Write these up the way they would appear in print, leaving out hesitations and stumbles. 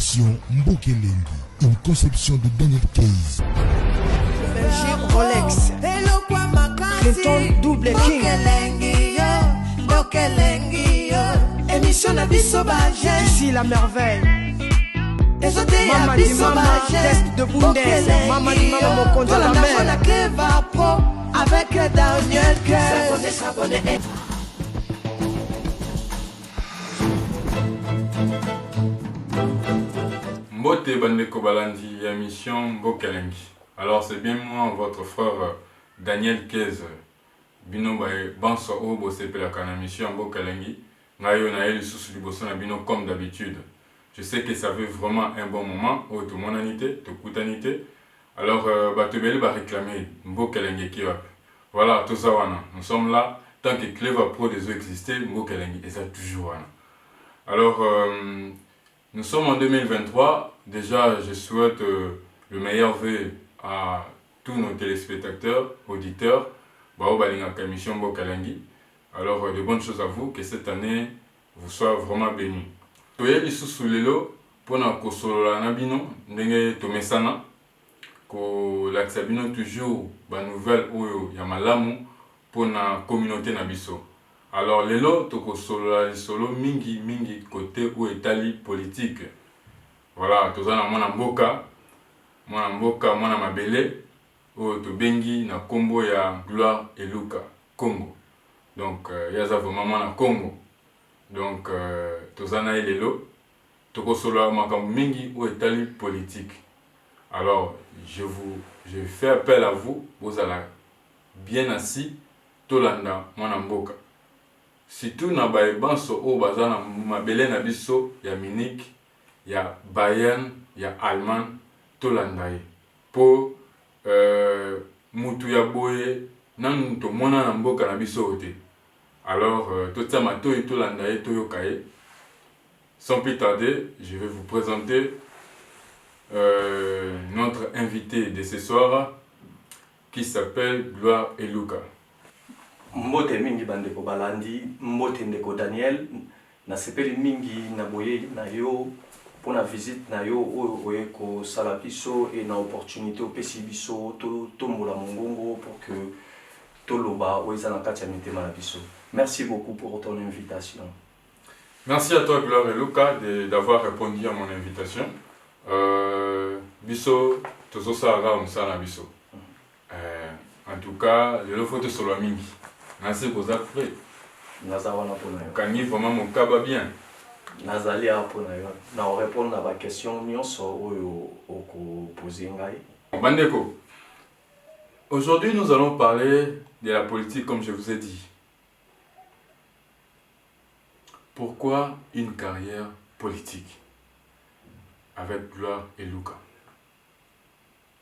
Émission Mbokelengi, une conception de Daniel Case. Belgique Rolex, Clinton Double King, émission na biso baje, ici la merveille. Mama di mama, test de Bundes, mama di mama mokonzo la mer. Pro avec Daniel Case. S'abonner. Mbote Bandeko Balandi, émission Mbokelengi. Alors c'est bien moi, votre frère Daniel Case. Bino banso obo sepela kana mission Mbokelengi. Ngayo na eli sous liboso na bino comme d'habitude. Je sais que ça fait vraiment un bon moment au tout mon anité, tout coutanité. Alors batebele va réclamer Mbokelengi qui va. Voilà, tout ça wana. Nous sommes là tant que Cleva Pro des eaux existait, Mbokelengi et ça toujours wana. Alors nous sommes en 2023. Déjà, je souhaite le meilleur vœu à tous nos téléspectateurs, auditeurs. Mission Mbokelengi. Alors, de bonnes choses à vous, que cette année vous soit vraiment bénie. Toyebi susulelo pona kosolola na bino ndenge tomesana ko lakisa bino toujours ba nouvelle oyo ya malamu pona communauté na biso. Alors lelo tokosolola solo mingi côté ou etali politique. Voilà, tozana mwana mboka mwana mabele o tobengi na kombo ya Gloire et Luka Congo. Donc yaza vraiment mwana Congo. Donc tozana lelo tokosolola makambo mingi ou etali politique. Alors je fais appel à vous, vous allez bien assis tolanda mwana mboka. Surtout na baebanso o bazana mabele na biso ya Munich, ya Bayern, ya Allemagne, tolanda ye. Po mutu ya boye nan to mona na mboka na biso ote. Alors totama to et tolanda ye to yokaye. Sans plus tarder, je vais vous présenter notre invité de ce soir qui s'appelle Gloire et Luka. Mbote mingi bandeko balandi, mbote ndeko Daniel, na sepeli mingi na boye na yo pour la visite na yo oye ko sala biso et na opportunité opesi biso to mola mongongo pour que toloba oeza na kati ya mitema na biso. Merci beaucoup pour ton invitation. Merci à toi Gloire et Luka d'avoir répondu à mon invitation. Biso tozo sala on biso. En tout cas, le faut te solo mingi. Merci pour ça frère. Nazawana pona yo. Kangi vraiment mon cas va bien. Nazali pona yo. Na répondre à la question nyonso oyo oko poser ngai. Bandeko. Aujourd'hui, nous allons parler de la politique comme je vous ai dit. Pourquoi une carrière politique avec Gloire et Luka?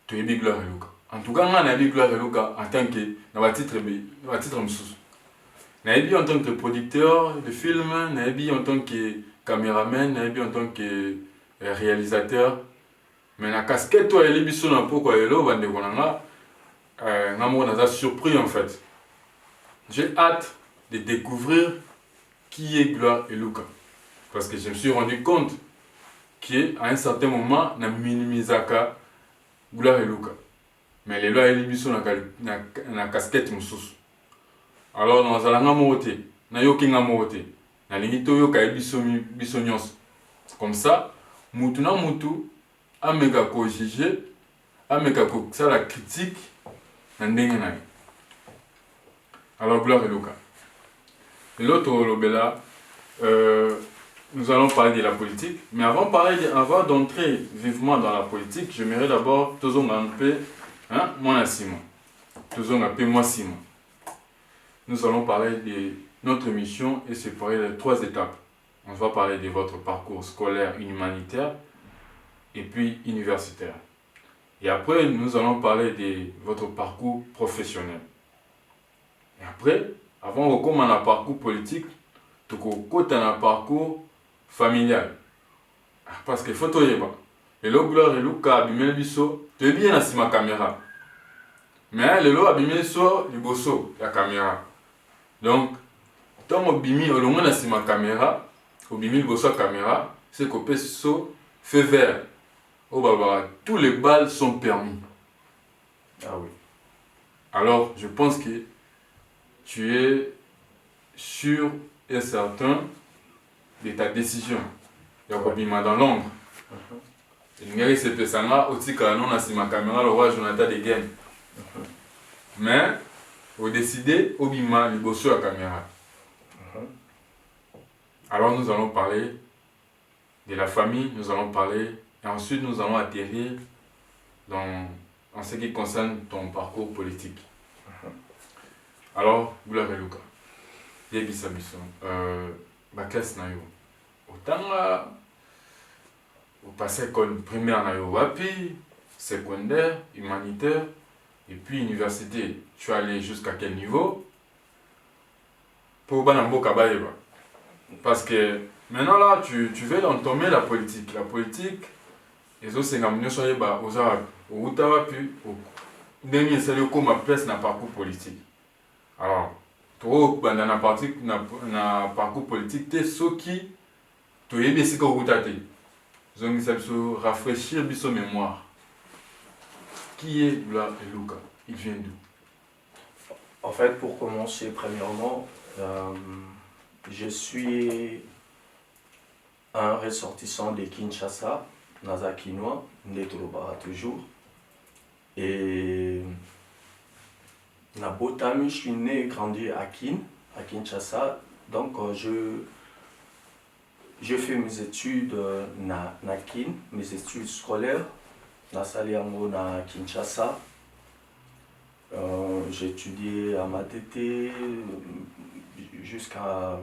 Tu es Gloire et Luka. En tout cas, on a vu Gloire et Luka en tant que dans le titre msous. On a vu en tant que producteur de film, on a vu en tant que caméraman, on a vu en tant que réalisateur. Mais la casquette toi elle est biso na pourquoi elle est bande konanga on a surpris en fait. J'ai hâte de découvrir qui est Gloire et Luka parce que je me suis rendu compte qu'à un certain moment na minimisaka Gloire et Luka. Mais les lois et les biso na casquette moussous. Alors nous allons moté, na yokinga moté, na limito yoka biso nyos. Comme ça, mutu na mutu ameka ko juger, ameka ko ça la critique na ndenge na. Alors Gloire et Luka. Et l'autre lobela nous allons parler de la politique, mais avant d'entrer vivement dans la politique, j'aimerais d'abord toujours un peu moi Simon. Toujours un peu moi Simon. Nous allons parler de notre mission et séparer les 3 étapes. On va parler de votre parcours scolaire humanitaire et puis universitaire. Et après, nous allons parler de votre parcours professionnel. Et après, avant de commencer un parcours politique, tu as un parcours familial. Parce qu'il faut te dire. Et là, Gloire et Luka abimé biso, tu es bien assis ma caméra. Mais le lot abimé so liboso la caméra. Donc, tant que bimi olongo na sima caméra, au bimi liboso caméra, c'est que so feu vert. Oh Baba, tous les balles sont permis. Ah oui. Alors, je pense que tu es sûr et certain de ta décision. Yakobima dans l'ombre. Il se peut ça aussi quand on a ma caméra le roi Jonathan de Game. Mais au décider Obima il bosse la caméra. Alors nous allons parler de la famille, nous allons parler et ensuite nous allons atterrir en ce qui concerne ton parcours politique. Alors, Boula Veluka, Yebisa Bisson, classe na yo. Autant au passé école primaire na yo wapi, secondaire, humanitaire, et puis université. Tu es allé jusqu'à quel niveau? Pour Banambo Kabaïba. Parce que maintenant là, tu veux entamer la politique. La politique, les autres c'est ngam nyonso yeba oza au utawa pi au dernier c'est le comme place na parcours politique. Alors, trop dans la partie na parcours politique t'es ceux qui tu es bien si qu'on utaté. Donc ça se rafraîchir biso mémoire. Qui est Boula Veluka? Il vient d'où? En fait, pour commencer, premièrement, je suis un ressortissant de Kinshasa, Nazakinois, Netoloba toujours. Et Nabotami, je suis né et grandi à Kinshasa. Donc, je fais mes études na Kin, mes études scolaires, na Saliango, na Kinshasa. J'ai étudié à Matete jusqu'à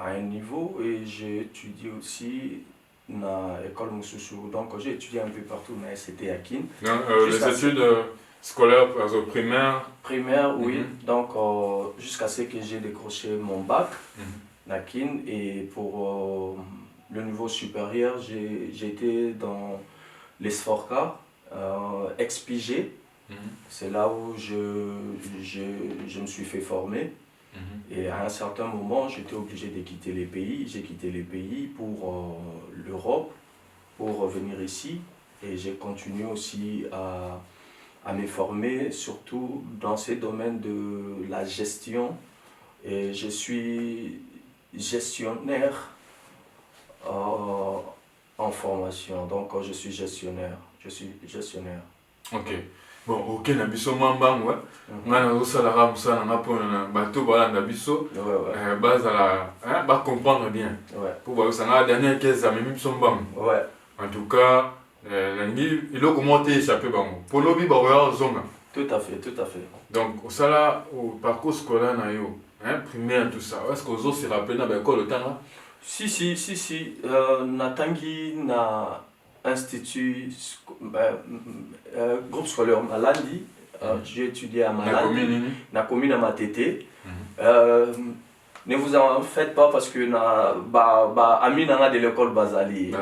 un niveau et j'ai étudié aussi à l'école Moussousou. Donc j'ai étudié un peu partout, mais c'était à Kin. Les études scolaires primaires? Primaire, oui. Donc jusqu'à ce que j'ai décroché mon bac à Kin. Et pour le niveau supérieur, j'ai été dans les SFORCA, ex-PIG. C'est là où je me suis fait former. Et à un certain moment, j'étais obligé de quitter les pays. J'ai quitté les pays pour l'Europe, pour revenir ici. Et j'ai continué aussi à me former, surtout dans ces domaines de la gestion. Et je suis gestionnaire en formation. Donc je suis gestionnaire. Ok. Bon, ok, na biso mambang ouais. Ngana osala musala na pona bato balanda biso. Bazala ba comprendre bien. Pour ba osanga dernière 15 ans même biso mbang. Ouais. En tout cas, nangi il a comment échappé bango. Pour lobi ba wa zonga. Tout à fait. Donc osala au parcours scolaire na yo, primaire tout ça. Est-ce que vous se rappelez na ba école le temps là? Si. Natangi na institut, groupe scolaire Malandi, j'ai étudié à Malandi, na commune à Matete. Ne vous en faites pas parce que ami nanga de l'école Bazali.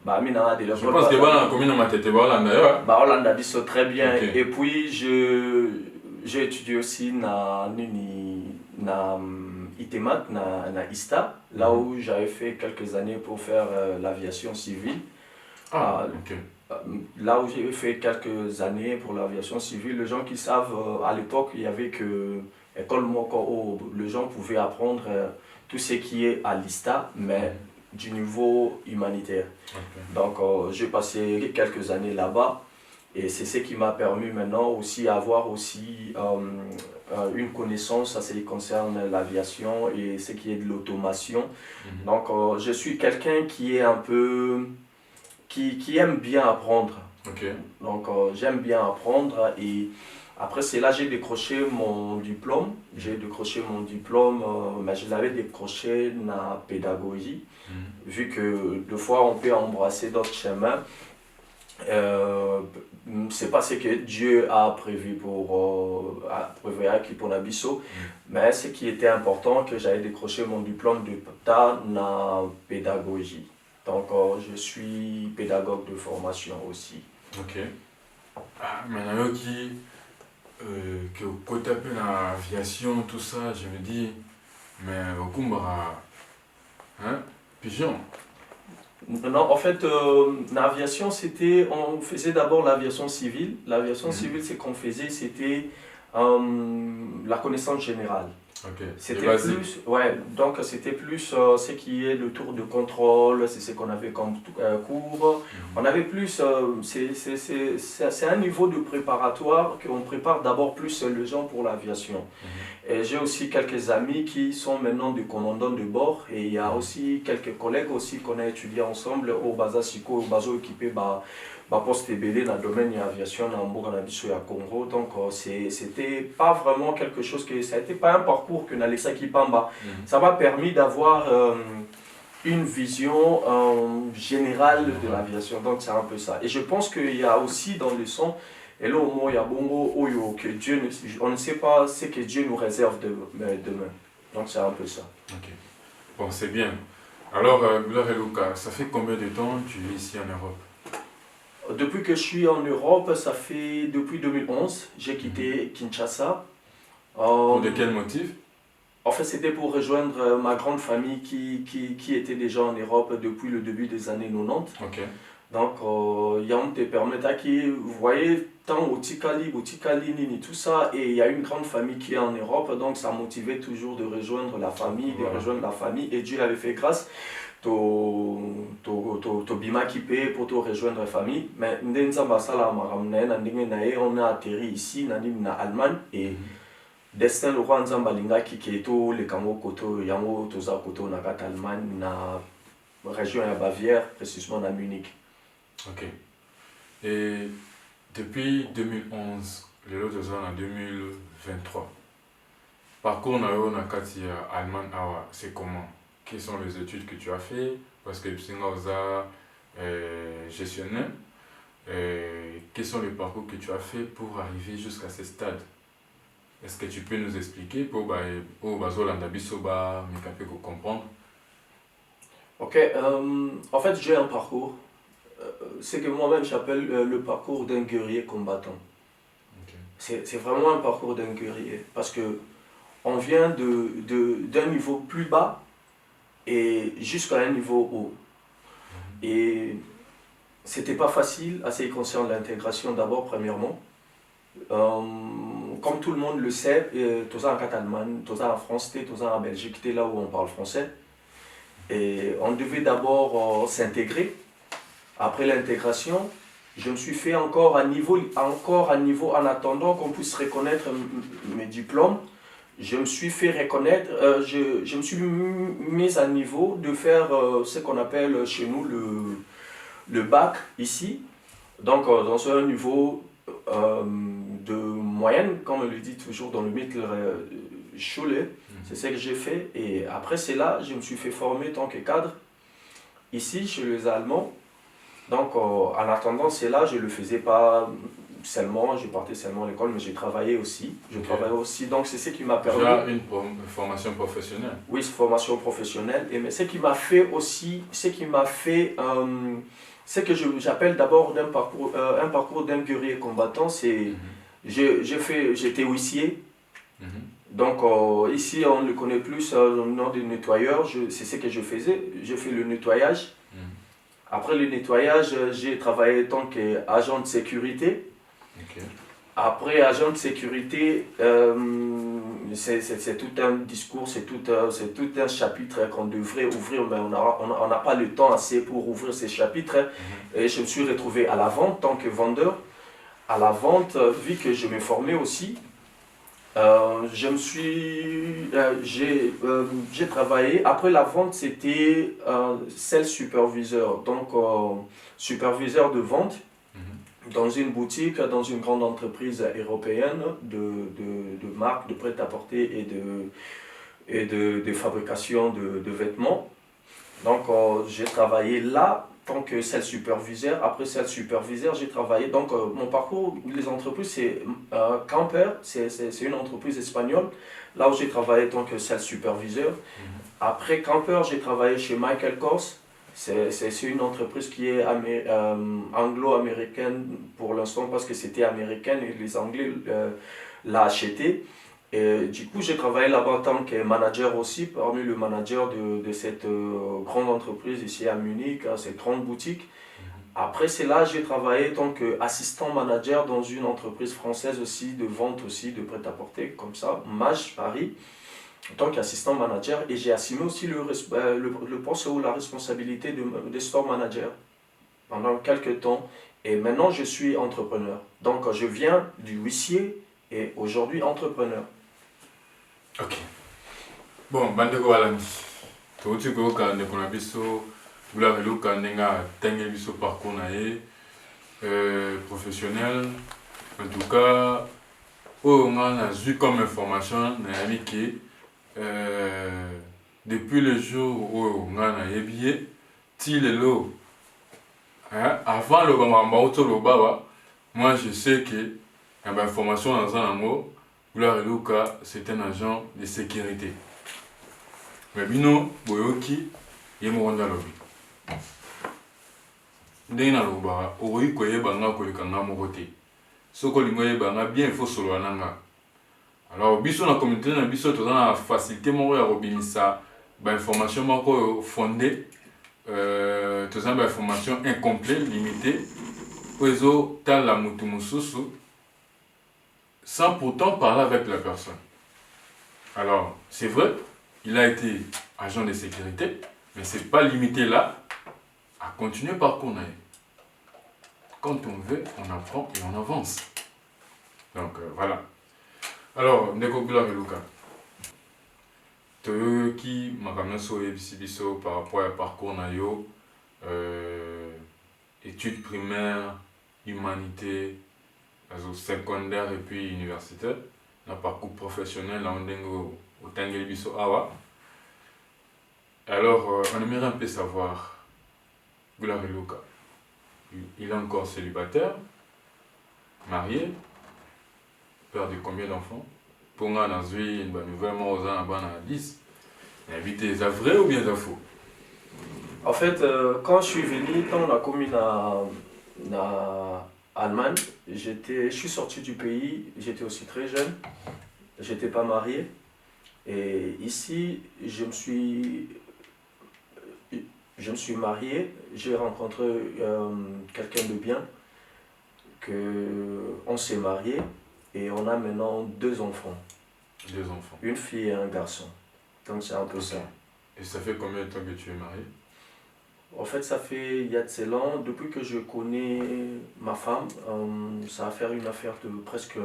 Ami nanga de l'école. Je pense que la commune à Matete d'ailleurs. Hollande dit très bien. Okay. Et puis j'ai étudié aussi na Itemat, na ISTA, là où j'avais fait quelques années pour faire l'aviation civile. Là où j'ai fait quelques années pour l'aviation civile, les gens qui savent, à l'époque, il y avait que école Moko où les gens pouvaient apprendre tout ce qui est à l'ISTA, mais du niveau humanitaire. Donc j'ai passé quelques années là-bas et c'est ce qui m'a permis maintenant aussi avoir aussi une connaissance à ce qui concerne l'aviation et ce qui est de l'automation. Donc je suis quelqu'un qui est un peu... qui aime bien apprendre. Donc j'aime bien apprendre et après c'est là j'ai décroché mon diplôme. Mais je l'avais décroché dans la pédagogie. Vu que deux fois on peut embrasser d'autres chemins. C'est pas ce que Dieu a prévu pour Nabiso, mais ce qui était important que j'avais décroché mon diplôme de la pédagogie. Donc je suis pédagogue de formation aussi. Ok. Maintenant que côté un peu l'aviation, tout ça, je me dis, mais au Kumbara, pigeon. Non, en fait, l'aviation, on faisait d'abord l'aviation civile. L'aviation civile, ce qu'on faisait, c'était la connaissance générale. Ok. C'était plus, ouais, donc c'était plus ce qui est le tour de contrôle, c'est ce qu'on avait comme cours. On avait plus, c'est un niveau de préparatoire qu'on prépare d'abord plus les gens pour l'aviation. Et j'ai aussi quelques amis qui sont maintenant des commandants de bord et il y a aussi quelques collègues aussi qu'on a étudié ensemble au Baza Siko, au Bazo équipé poste BD dans le domaine de l'aviation dans le Congo. Donc c'était pas vraiment quelque chose que ça n'était pas un parcours que Nalesa Kipamba. Ça m'a permis d'avoir une vision générale de l'aviation. Donc c'est un peu ça. Et je pense qu'il y a aussi dans le son, et là au moins il y a bongo oyo que Dieu on ne sait pas ce que Dieu nous réserve demain. Donc c'est un peu ça. Ok. Bon, c'est bien. Alors Gloire et Luca, ça fait combien de temps tu vis ici en Europe? Depuis que je suis en Europe, ça fait depuis 2011, j'ai quitté Kinshasa. Pour de quel motif? En fait, c'était pour rejoindre ma grande famille qui était déjà en Europe depuis le début des années 90. Ok. Donc, il y a un te permettre qui, vous voyez, tant au Tikali, Nini, tout ça, et il y a une grande famille qui est en Europe, donc ça motivait toujours de rejoindre la famille, et Dieu avait fait grâce. To bima kipe pour te rejoindre la famille, mais on a atterri ici en Allemagne et destin le roi Nzamba linga qui keto le kango koto yango toza koto na kat Allemagne na région ya Bavière précisément à Munich. Ok. Et depuis 2011, les autres en 2023. Parcours na yo na kat ya Allemagne awa, c'est comment? Quelles sont les études que tu as fait? Parce que tu es gestionnaire. Quels sont les parcours que tu as fait pour arriver jusqu'à ce stade? Est-ce que tu peux nous expliquer pour comprendre? Ok, en fait j'ai un parcours. C'est que moi-même j'appelle le parcours d'un guerrier combattant. Okay. C'est vraiment un parcours d'un guerrier. Parce que on vient d'un niveau plus bas et jusqu'à un niveau haut. Et c'était pas facile à ce qui concerne l'intégration d'abord, premièrement. Comme tout le monde le sait, tous en Allemagne, tous en France, tous en Belgique, là où on parle français. Et on devait d'abord s'intégrer. Après l'intégration, je me suis fait encore un niveau en attendant qu'on puisse reconnaître mes diplômes. Je me suis fait reconnaître, je me suis mis à niveau de faire ce qu'on appelle chez nous le bac ici. Donc dans un niveau de moyenne, comme on le dit toujours dans le Mittelschule, c'est ce que j'ai fait. Et après c'est là, je me suis fait former en tant que cadre ici chez les Allemands. Donc en attendant, c'est là, je ne le faisais pas seulement, je partais seulement à l'école, mais j'ai travaillé aussi. Donc c'est ce qui m'a permis... Déjà une formation professionnelle. Oui, formation professionnelle. Mais ce qui m'a fait aussi, ce que j'appelle d'abord un parcours d'un guerrier combattant, c'est... J'étais huissier. Donc ici, on le connaît plus le nom de nettoyeur. C'est ce que je faisais. Je fais le nettoyage. Après le nettoyage, j'ai travaillé en tant qu'agent de sécurité. Okay. Après, agent de sécurité, c'est tout un discours, c'est tout un chapitre qu'on devrait ouvrir, mais on n'a pas le temps assez pour ouvrir ces chapitres. Et je me suis retrouvé à la vente en tant que vendeur. À la vente, vu que je me formais aussi, j'ai travaillé. Après la vente, c'était sales superviseur, donc superviseur de vente dans une boutique, dans une grande entreprise européenne de marque de prêt-à-porter et de fabrication de vêtements. Donc j'ai travaillé là en tant que sales superviseur. Après sales superviseur, j'ai travaillé. Donc mon parcours, les entreprises, c'est Camper, c'est une entreprise espagnole, là où j'ai travaillé en tant que sales superviseur. Après Camper, j'ai travaillé chez Michael Kors. C'est une entreprise qui est anglo-américaine pour l'instant parce que c'était américaine et les Anglais l'ont acheté. Et du coup, j'ai travaillé là-bas en tant que manager aussi, parmi le manager de cette grande entreprise ici à Munich, cette grande boutique. Après cela, j'ai travaillé en tant qu'assistant manager dans une entreprise française aussi, de vente aussi, de prêt-à-porter, comme ça, Mage Paris, en tant qu'assistant manager. Et j'ai assumé aussi le poste ou la responsabilité de store manager pendant quelques temps. Et maintenant, je suis entrepreneur. Donc, je viens du huissier et aujourd'hui entrepreneur. Ok. Bon, bandeko balandi. Touti ko ka ndeko na biso, bula velo ka ndenga tenge biso parcours na ye professionnel. En tout cas, on a vu comme information na yami ki depuis le jour où on a yebié ti lelo avant le bamba auto lo baba, moi je sais que l'information dans un mot Gloire Luka, c'est un agent de sécurité. Mais bino, boyoki, yemoronda lobi. Ndena loba, oi koye banga kolikanga mokote. Soko lingoye banga bien il faut solo ananga. Alors biso na communauté na biso to na facilité moko ya robinisa ba information moko fondée to za ba information incomplète limitée. Ozo tal la mutu mususu sans pourtant parler avec la personne. Alors, c'est vrai, il a été agent de sécurité, mais ce n'est pas limité là à continuer par qu'on aille. Quand on veut, on apprend et on avance. Donc, voilà. Alors, Ndeko Gloire Luka, toi qui m'a biso par rapport à parcours nayo, études primaires, humanité, secondaire et puis universitaire, un parcours professionnel là au Tangel Biso Awa. Alors, on aimerait un peu savoir, Gloire Luka, il est encore célibataire, marié, père de combien d'enfants? Pour moi, dans une nouvelle mort aux ans, 10. Il habite les vrais ou bien les faux? En fait, quand je suis venu dans la commune à Allemagne, je suis sorti du pays, j'étais aussi très jeune, j'étais pas marié. Et ici, je me suis marié, j'ai rencontré quelqu'un de bien, on s'est marié et on a maintenant 2 enfants. 2 enfants. Une fille et un garçon. Donc c'est un peu ça. Et ça fait combien de temps que tu es marié? En fait, ça fait il y a de ces ans, depuis que je connais ma femme, ça va faire une affaire de presque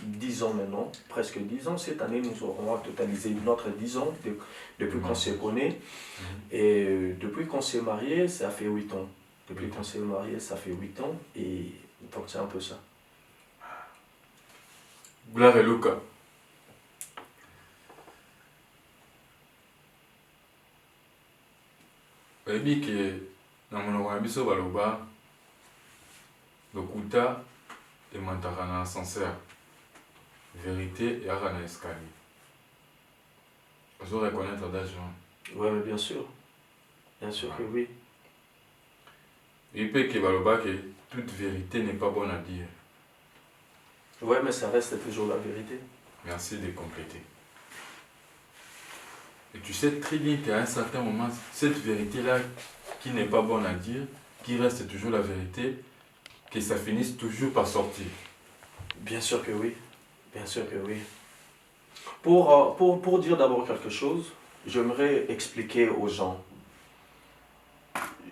10 ans maintenant. Presque 10 ans. Cette année, nous aurons totalisé une autre 10 ans depuis qu'on se connaît. Et depuis qu'on s'est marié, ça fait 8 ans. Depuis qu'on s'est marié, ça fait 8 ans. Et donc c'est un peu ça. Gloire Luka. Oyebi ke na monoko na biso baloba lokuta emantaka na ascenseur, vérité eyaka na escalier. Ozo reconnaître d'argent. Oui, mais bien sûr que oui. Et puis que baloba que toute vérité n'est pas bonne à dire. Oui, mais ça reste toujours la vérité. Merci de compléter. Et tu sais très bien qu'à un certain moment, cette vérité-là, qui n'est pas bonne à dire, qui reste toujours la vérité, que ça finisse toujours par sortir. Bien sûr que oui. Bien sûr que oui. Pour dire d'abord quelque chose, j'aimerais expliquer aux gens.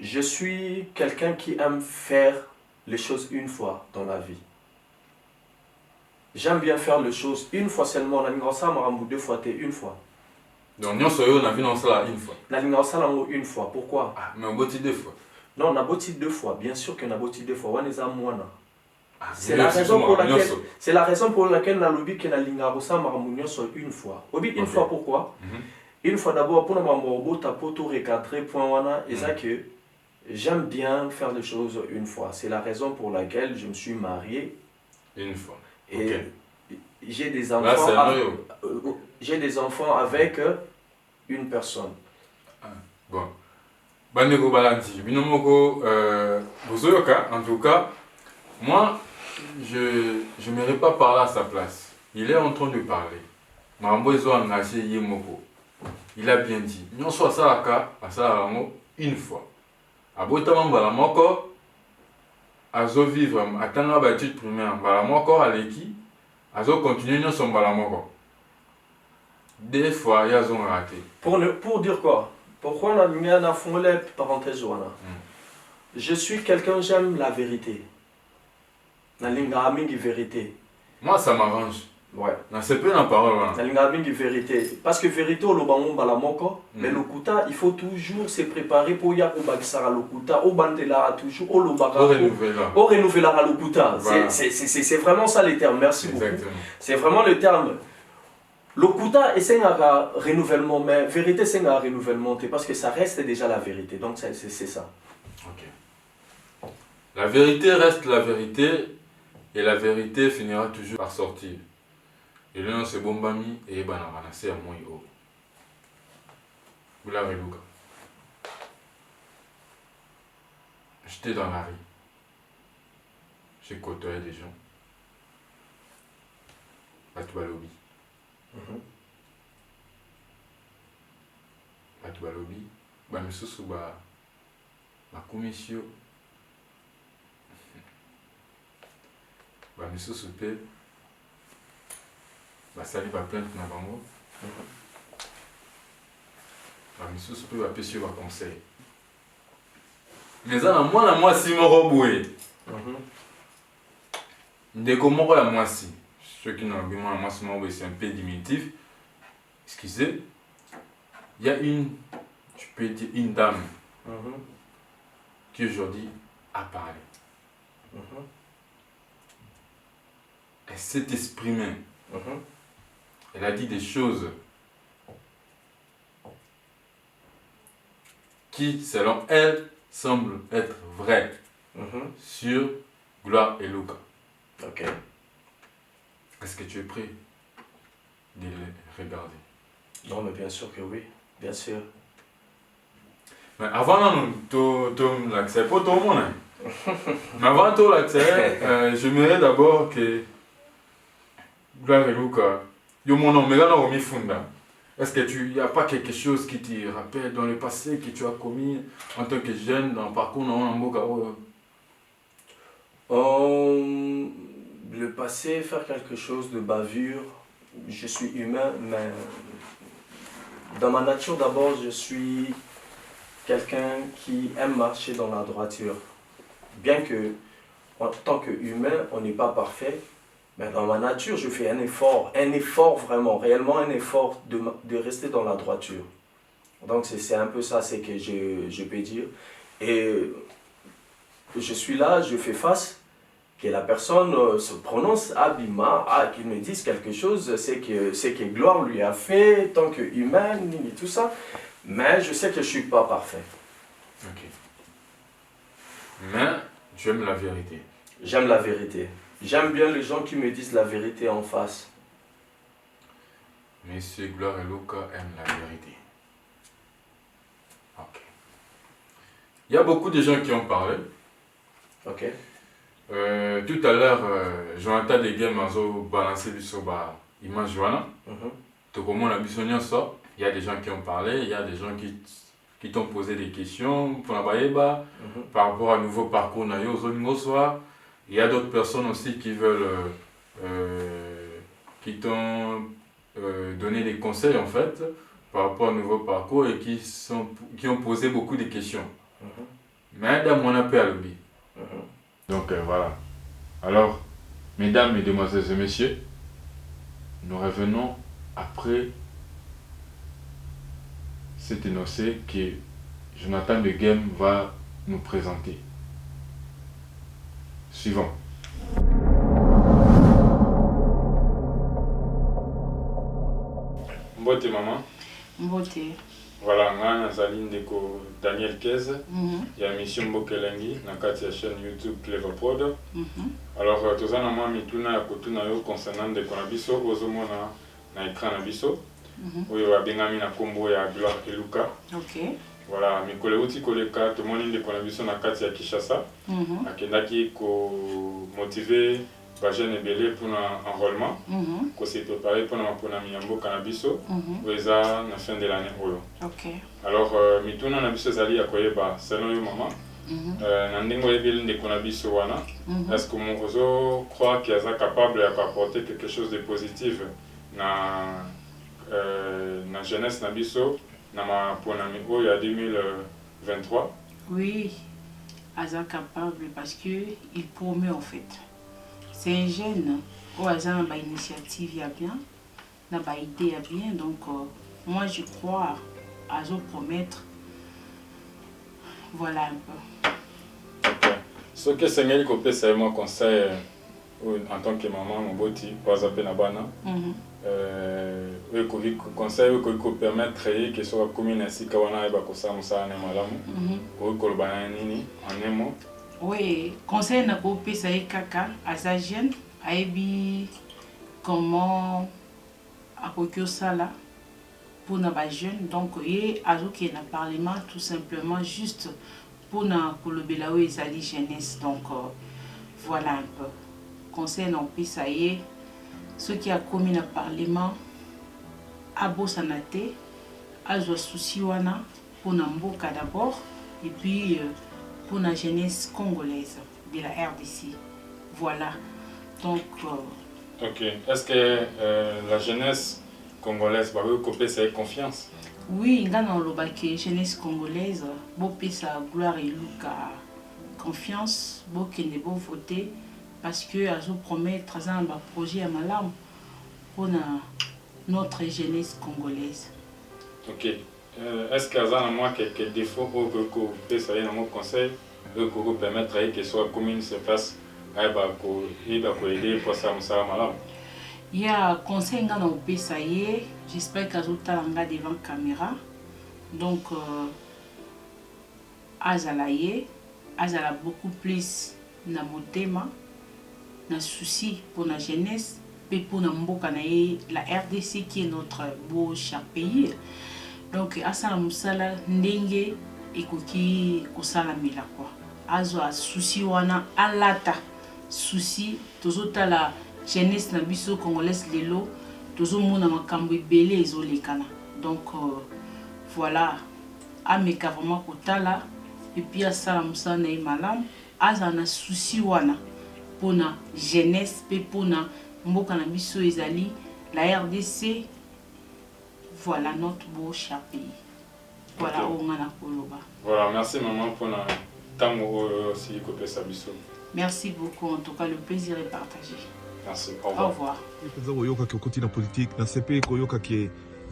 Je suis quelqu'un qui aime faire les choses une fois dans la vie. J'aime bien faire les choses une fois seulement. On a une 2 fois, une fois. Donc, nous sommes une fois. Une fois. Pourquoi? Ah, mais on botti 2 fois. Non, on a botti 2 fois. Bien sûr qu'on a botti 2 fois. Ah, c'est la raison pour laquelle on a lobby que na lingarosa maramunyo sur une fois. Obi une fois pourquoi? Une fois d'abord pour nous poto recadrer point wana et ça que j'aime bien faire les choses une fois. C'est la raison pour laquelle je me suis marié une fois. Et j'ai des enfants. J'ai des enfants avec une personne. Bon. Bandeko Balanti, Binomoko Bozoyoka, en tout cas, moi, je n'irai pas parler à sa place. il est en train de parler. Mambo ils ont engagé Yemoko. Il a bien dit. Nous sommes à ça une fois. À Botamam Balamoko, à zo vivre, à Tanga Batit primaire, Balamoko à l'équipe, à zo continuer, nous sommes Balamoko. Des fois, ils ont raté. Pour dire quoi? Pourquoi on a mis un fond les parenthèses? Je suis quelqu'un, j'aime la vérité. La vérité. Moi, ça m'arrange. Ouais. C'est peu la parole. La vérité. Parce que vérité, mais le kuta, il faut toujours se préparer pour y avoir le kuta, au bandela toujours, au renouveler le kuta. C'est vraiment ça les termes. Merci beaucoup. C'est vraiment le terme. Le kuta c'est un renouvellement, mais vérité c'est un renouvellement parce que ça reste déjà la vérité. Donc c'est ça. Ok. La vérité reste la vérité et la vérité finira toujours par sortir. Et le nom c'est Bombami et Banamana, c'est à moi. Vous l'avez Luka. J'étais dans la rue. J'ai côtoyé des gens. À Toualobi. Batubalobi, bamisusu ba commission, bamisusu pe, basali ba plainte na bango, bamisusu pe bapesi ba conseil. Mais ça na moi si moko boye. Ndeko moko ya mwasi. Ceux qui n'ont pas moi c'est un peu diminutif. Excusez. Il y a je peux dire une dame qui aujourd'hui a parlé. Elle s'est exprimée. Elle a dit des choses qui, selon elle, semblent être vraies sur Gloire et Luka. Ok. Est-ce que tu es prêt de les regarder? Non, mais bien sûr que oui, bien sûr. Mais avant de l'accès, pour tout le monde. Mais avant tout l'accès, j'aimerais d'abord que Gloire et Luka, yo mon nom, mais là on funda. Est-ce que il n'y a pas quelque chose qui te rappelle dans le passé que tu as commis en tant que jeune dans le parcours en Mboka? Le passé, faire quelque chose de bavure, je suis humain, mais dans ma nature d'abord, je suis quelqu'un qui aime marcher dans la droiture. Bien que, en tant qu'humain, on n'est pas parfait, mais dans ma nature, je fais un effort vraiment, réellement un effort de rester dans la droiture. Donc c'est un peu ça, c'est que je peux dire. Et je suis là, je fais face. Que la personne se prononce Abima, qu'il me dise quelque chose, c'est que Gloire lui a fait, tant qu'humain, et tout ça. Mais je sais que je ne suis pas parfait. Ok. Mais tu aimes la vérité. J'aime la vérité. J'aime bien les gens qui me disent la vérité en face. Monsieur Gloire et Luka aiment la vérité. Ok. Il y a beaucoup de gens qui ont parlé. Ok. Tout à l'heure, Jonathan de Game a balancé sur l'image Joana. Il y a des gens qui ont parlé, il y a des gens qui t'ont posé des questions pour par rapport à un nouveau parcours. Il y a d'autres personnes aussi qui veulent, qui t'ont donné des conseils en fait par rapport à un nouveau parcours et qui ont posé beaucoup de questions. Mais dans mon appel à l'objet. Donc voilà. Alors, mesdames, mesdemoiselles et messieurs, nous revenons après cet énoncé que Jonathan de Game va nous présenter. Suivant. Mbote maman. Mbote. Voilà, ngana Zaline Deko Daniel Kez. Il y a mission Bokelengi dans la chaîne YouTube Clever Prod. Alors, tout ça, mituna ya kotuna yo concernant de konabiso ozomona na écran na biso. Oyo babengami na kombo ya Gloire et Luka. OK. Voilà, mikole uti koleka tomoni de konabiso na kati ya Kinshasa. Akendaki ko motiver jeune ebele pour l'enrôlement, qu'on s'est préparé pour la miyambo canabiso, na fin de l'année. Alors, mituna na biso zali ya koyeba selon yo maman, na ndenge oyebeli ndeko na biso wana, est-ce que vous croit qu'il est capable d'apporter quelque chose de positif na jeunesse na biso pour la il y a 2023? Oui, Aza capable parce qu'il promet en fait. C'est un jeune où Aza a une initiative il y a bien, n'a pas idée il y a bien, donc moi je crois à Aza promettre. Voilà un peu. Ce que c'est que c'est mon conseil en tant que maman, mon boti, pour Aza Penabana. Conseil que permettre que soit commune ainsi que wana eba kosa musana malamu kolobana nini en un mot. Oui, conseil na ko pesa kaka aza jeune aibi comment akokyo sala pour na ba jeune, donc et azoki na parlement tout simplement juste pour na kolobela o ezali jeunesse, donc voilà un peu conseil na pesa ceux qui a commis le parlement à Bossanate, à souci wana pour Namboka d'abord et puis pour la jeunesse congolaise de la RDC. Voilà. Donc. Ok. Est-ce que la jeunesse congolaise va couper sa confiance? Oui, dans le jeunesse congolaise, beaucoup sa gloire et Luka confiance, beaucoup ne vont voter. Parce que Azo promet un projet à Malam pour notre jeunesse congolaise. Ok. Est-ce qu'il y a moi quelques défauts pour que vous puissiez dans mon conseil pour vous permettre que soit commune se fasse pour aider pour ça Malam? Il y a un conseil dans le PSAE, j'espère qu'Azo talanga devant la caméra. Donc, Azalaye, Azala beaucoup plus na motema. Na souci pour la jeunesse et pour la RDC qui est notre beau cher pays. Donc asala musala ndenge ekoki kosala mila quoi. Azo a souci wana alata souci tozota la jeunesse na biso congolaise lelo tozo mona makambo ebele ezolekana. Donc voilà ameka vraiment kotala et puis asala musala na malam aza na souci wana pour la jeunesse et pour la mboka ezali la RDC. Voilà notre beau cher pays. Voilà où on a koloba. Voilà, merci maman pour la temps aussi que ça biso. Merci beaucoup, en tout cas le plaisir est partagé. Merci. Au revoir. Oyoka ki okoti na politique na sepe koyoka ki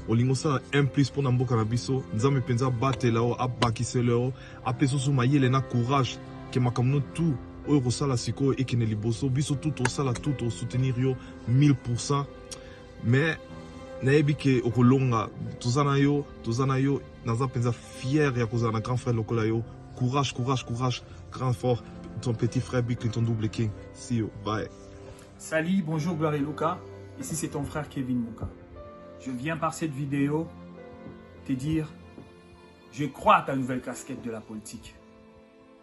olingo sa un plus pour na mboka na biso nzambe penza batela o abakisela o apeso mayele na courage ke makamno tout oyo kosala sikoyo ekene liboso biso tout osala tout soutenir yo 1000%, mais nayebi ke okolonga tozana yo naza penza fier ya kozala na grand frère lokola yo. Courage, grand fort, ton petit frère Bill Clinton Double King. See you, bye. Salut, bonjour Gloire et Luka, ici c'est ton frère Kevin Mouka. Je viens par cette vidéo te dire, je crois à ta nouvelle casquette de la politique,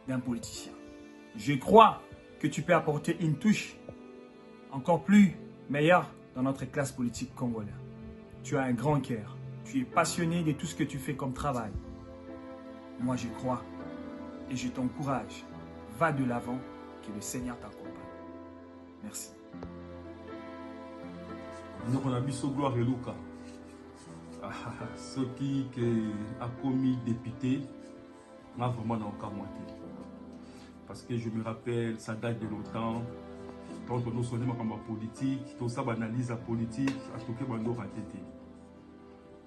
d'un politicien. Je crois que tu peux apporter une touche encore plus meilleure dans notre classe politique congolaise. Tu as un grand cœur, tu es passionné de tout ce que tu fais comme travail. Moi je crois et je t'encourage. Va de l'avant, que le Seigneur t'accompagne. Merci. Nous avons mis Gloire et Luka. Ce qui a commis député, n'a vraiment aucun moitié. Parce que je me rappelle, ça date de longtemps. Quand on nous sonne comme politique, tout ça analyse la politique, en tout cas, on a raté.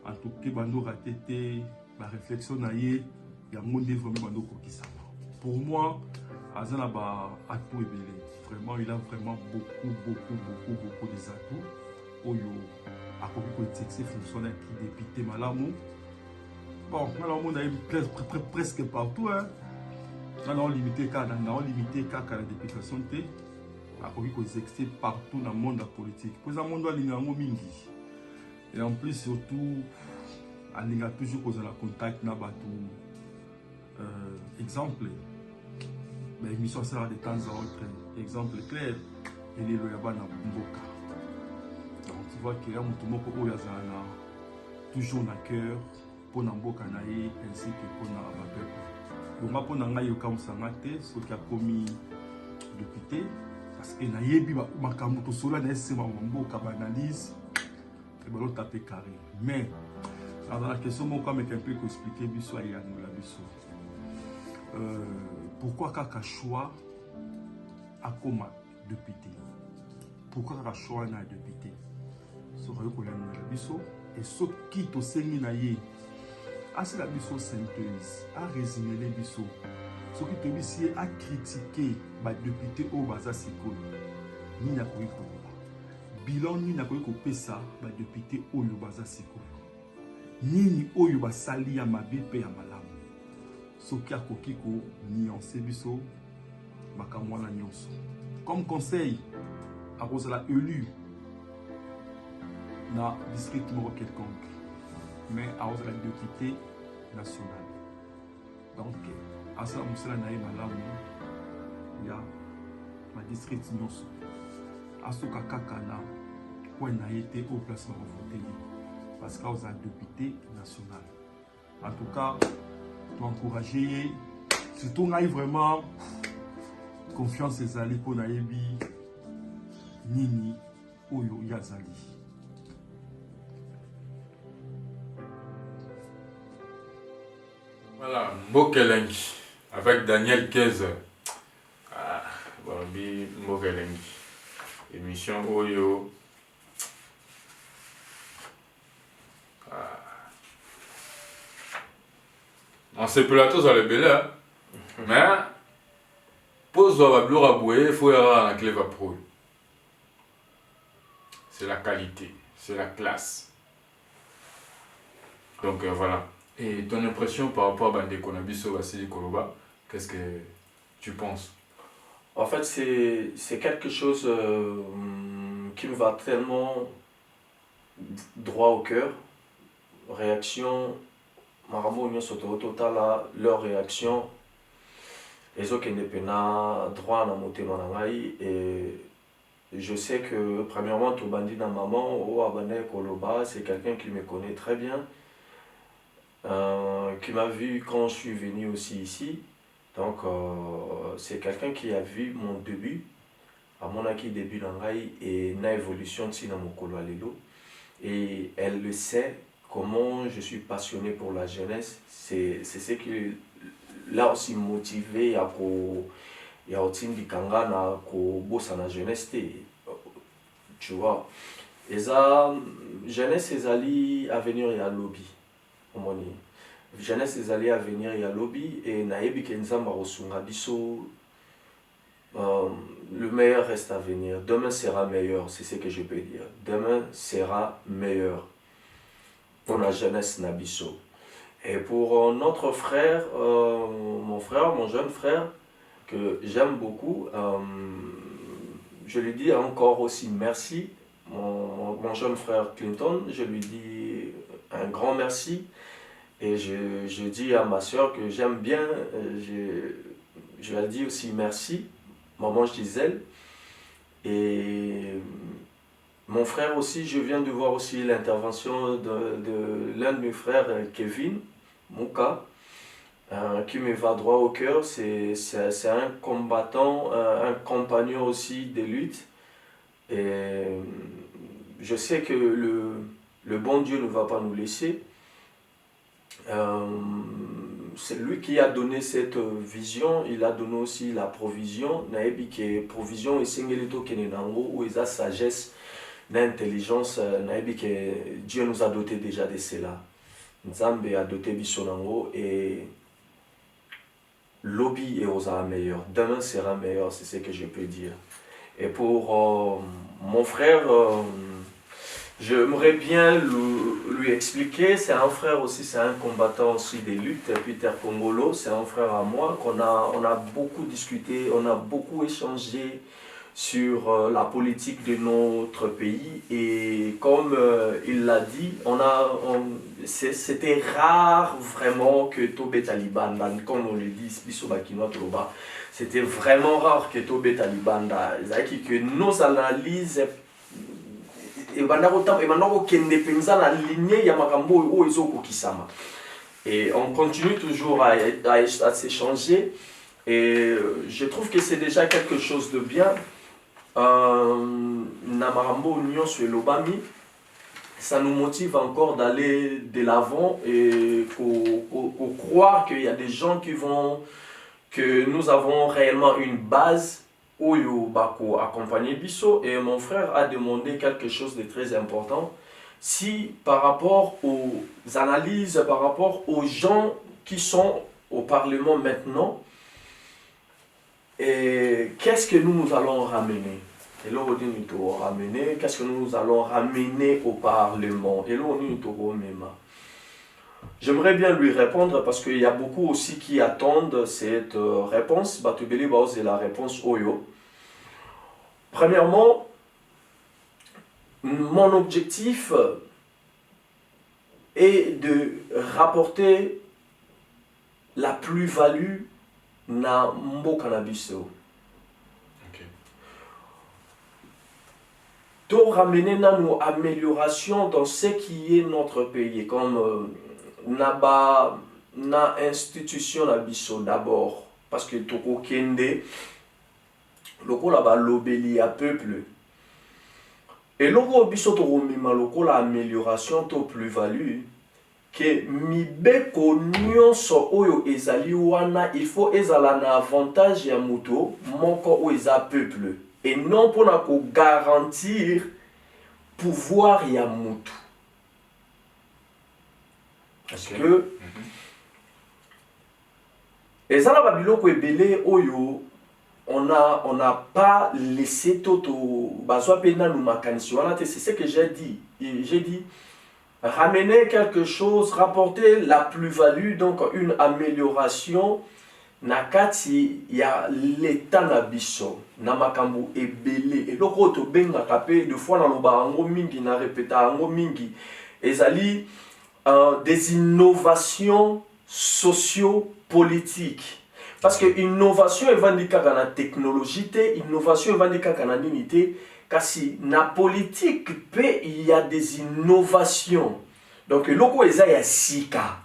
En tout cas, on a raté. La réflexion, il y a un monde vraiment qui ça. Pour moi, Azana a tout révélé. Vraiment, il a vraiment beaucoup des atouts. Oyo a compris fonctionnaire qui député Malamu. Bon, on a presque partout. On a limité qu'à la députation. A compris partout dans le monde politique. Pour le monde mingi. Et en plus, surtout, on a toujours la contact na batou. Exemple, mais émission sera de temps à autre. Exemple clair, elelo ya bana mboka. Donc tu vois qu'il y a mutu moko oyo azala toujours na cœur pour mboka na ye ainsi que pour na ba peuple. Donc pour na ngai yokamusanga te soki akomi député parce que na yebi makambo tosola na esema mboka ba analyse et ba taper carré. Mais dans la question moko avec un peu expliquer biso ya no la biso. Pourquoi kaka choix akoma député? Pourquoi kaka choix na député? So ko la no biso et so qui to sengi na ye assez la biso synthèse a résumé les biso ce qui te bisi a critiqué ba député au baza sikoyo ni na ko bilan ni na ko pesa ba député au baza sikoyo nini oyo basali ya mabe pe ya malamu soki akoki ko nuancer biso makambo wana nyonso comme conseil akozala élu na district moko quelconque mais akozala député national donc asala mosala na ye malamu ya ma district nyonso asoka kaka na point na ye te au place bavoteli parce que akozala député national. En tout cas to encourager ye surtout ngai vraiment confiance ezali mpo nayebi nini oyo yazali. Voilà, Mbokelengi avec Daniel Kez. Mbokelengi. Émission Oyo. On sait plus là tous sur le belé, mais pour avoir bloura boué, il faut y avoir un clé pro. C'est la qualité, c'est la classe. Donc voilà. Et ton impression par rapport à Bande Konabiso Vassili Koloba, qu'est-ce que tu penses? En fait, c'est quelque chose qui me va tellement droit au cœur. Réaction, Maramo Nyosoto total leur réaction. Les autres ne pena droit na moté manangai et je sais que premièrement tout bandit dans maman ou Abane Koloba, c'est quelqu'un qui me connaît très bien. Qui m'a vu quand je suis venu aussi ici. Donc c'est quelqu'un qui a vu mon début, à mon acquis début d'Angaï et na évolution de Sinamokolo Alelo. Et elle le sait comment je suis passionné pour la jeunesse. C'est ce qui l'a aussi motivé à Yaotin Dikanga na ko bossa na jeunesse. Tu vois. Et ça, jeunesse ezali à venir et à lobby. Jeunesse ezali à venir et à lobby et naebi kenzamba rosunga biso le meilleur reste à venir. Demain sera meilleur, c'est ce que je peux dire. Demain sera meilleur pour la jeunesse nabiso. Et pour notre frère, mon jeune frère que j'aime beaucoup, je lui dis encore aussi merci. Mon jeune frère Clinton, je lui dis un grand merci. Et je dis à ma soeur que j'aime bien, je lui dis aussi merci, maman Gisèle. Et mon frère aussi, je viens de voir aussi l'intervention de l'un de mes frères, Kevin Mouka, qui me va droit au cœur. C'est un combattant, un compagnon aussi de lutte. Et je sais que le bon Dieu ne va pas nous laisser. C'est lui qui a donné cette vision, il a donné aussi la provision. Naebi qui provision et singelito kenenango ou sa sagesse, l'intelligence, naebi que Dieu nous a doté déjà de cela. Nzambe a doté bisonango et lobby est aux meilleur. Demain sera meilleur, c'est ce que je peux dire. Et pour mon frère, j'aimerais bien lui expliquer, c'est un frère aussi, c'est un combattant aussi des luttes, Peter Kongolo, c'est un frère à moi, on a beaucoup discuté, on a beaucoup échangé sur la politique de notre pays. Et comme il l'a dit, c'était rare vraiment que Tobé Taliban, comme on le dit, c'était vraiment rare que Tobé Taliban, que nos analyses et on continue toujours à s'échanger. Et je trouve que c'est déjà quelque chose de bien. Namarambo Union sur l'Obami, ça nous motive encore d'aller de l'avant et croire qu'il y a des gens que nous avons réellement une base où Bako accompagner Bisso. Et mon frère a demandé quelque chose de très important. Si par rapport aux analyses, par rapport aux gens qui sont au Parlement maintenant, et qu'est-ce que nous allons ramener? Et là, on dit ramener. Qu'est-ce que nous allons ramener au Parlement? Et là, on dit j'aimerais bien lui répondre parce qu'il y a beaucoup aussi qui attendent cette réponse. Batubeli Baos est la réponse Oyo. Premièrement, mon objectif est de rapporter la plus-value na mboka na biso. To ramener nos améliorations dans ce qui est notre pays, comme na institution na biso d'abord, parce que toko kende loko la ba lobeli à peuple. Et loko biso to mima loko la amélioration to plus-value que mibeko nyonso oyo ezali wana il faut ezala na avantage ya muto moko o eza peuple et non pour na ko garantir pouvoir ya mutu. Parce que ezala ba biloko ebele oyo on n'a pas laissé toto bazwa pena nous makanisi wana te. C'est ce que j'ai dit. J'ai dit ramener quelque chose, rapporter la plus-value, donc une amélioration. Nakati ya l'état na biso na makambo ebele et loko to benga kapé de fois na loba ango mingi na répéta ango mingi ezali des innovations socio-politiques. Parce que innovation evandika kana technologie te, innovation evandika kana nini te. Kasi na politique pe il y a des innovations. Donc loko eza ya sika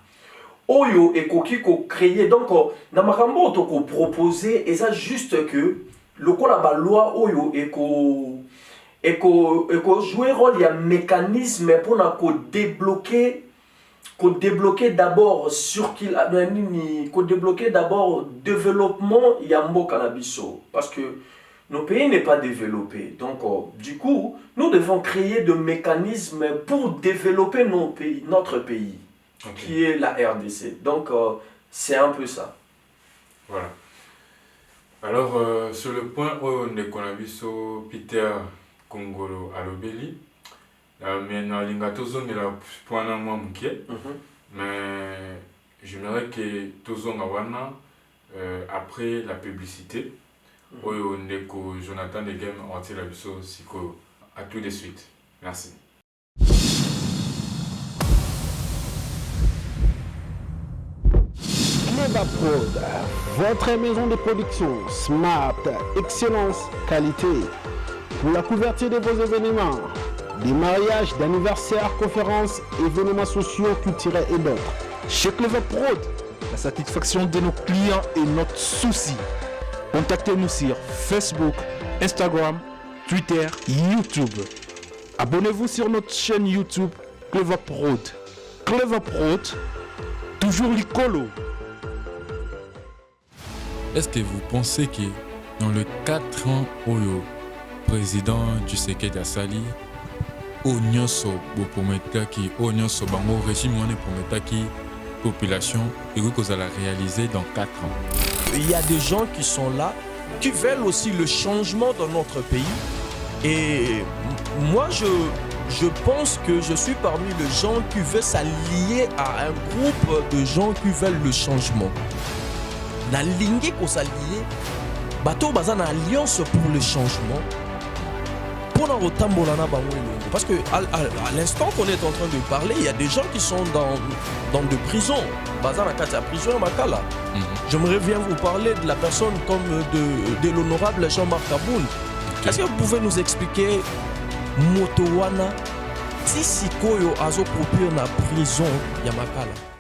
oyo ekoki ko créer, donc na makambo to ko proposer eza juste que loko la ba loi oyo eko jouer rôle ya mécanisme pour na ko débloquer d'abord sur qu'il a nini ko débloquer d'abord développement ya mboka na biso, parce que nos pays n'est pas développé. Donc, du coup, nous devons créer des mécanismes pour développer notre pays, qui est la RDC. Donc, c'est un peu ça. Voilà. Alors, sur le point où on est Konabiso, Peter Kongolo Alobeli, mais dans l'ingatozo, il y a un point à moi, mais j'aimerais que Tozo Ngawana, après la publicité, Oyo Ndeko Jonathan de Game Anti Labiso Siko. À tout de suite. Merci. Cleva Prod, votre maison de production smart, excellence, qualité. Pour la couverture de vos événements, des mariages, d'anniversaires, conférences, événements sociaux, culturels et d'autres. Chez Cleva Prod, la satisfaction de nos clients est notre souci. Contactez-nous sur Facebook, Instagram, Twitter, YouTube. Abonnez-vous sur notre chaîne YouTube Cleva Prod. Cleva Prod, toujours l'icolo. Est-ce que vous pensez que dans le 4 ans Oyo, président du Tshisekedi Asali, Onyoso Bopometaki, Onyoso Bango, régime Wane Pometaki, population, et que vous allez réaliser dans 4 ans? Il y a des gens qui sont là, qui veulent aussi le changement dans notre pays. Et moi, je pense que je suis parmi les gens qui veulent s'allier à un groupe de gens qui veulent le changement. La ligne qu'on s'allie bato baza na alliance pour le changement. Parce que à l'instant qu'on est en train de parler, il y a des gens qui sont dans de prisons. J'aimerais bien vous parler de la personne comme de l'honorable Jean-Marc Kaboul. Okay. Est-ce que vous pouvez nous expliquer Motowana si Sikoyo azo propre na prison Yamakala?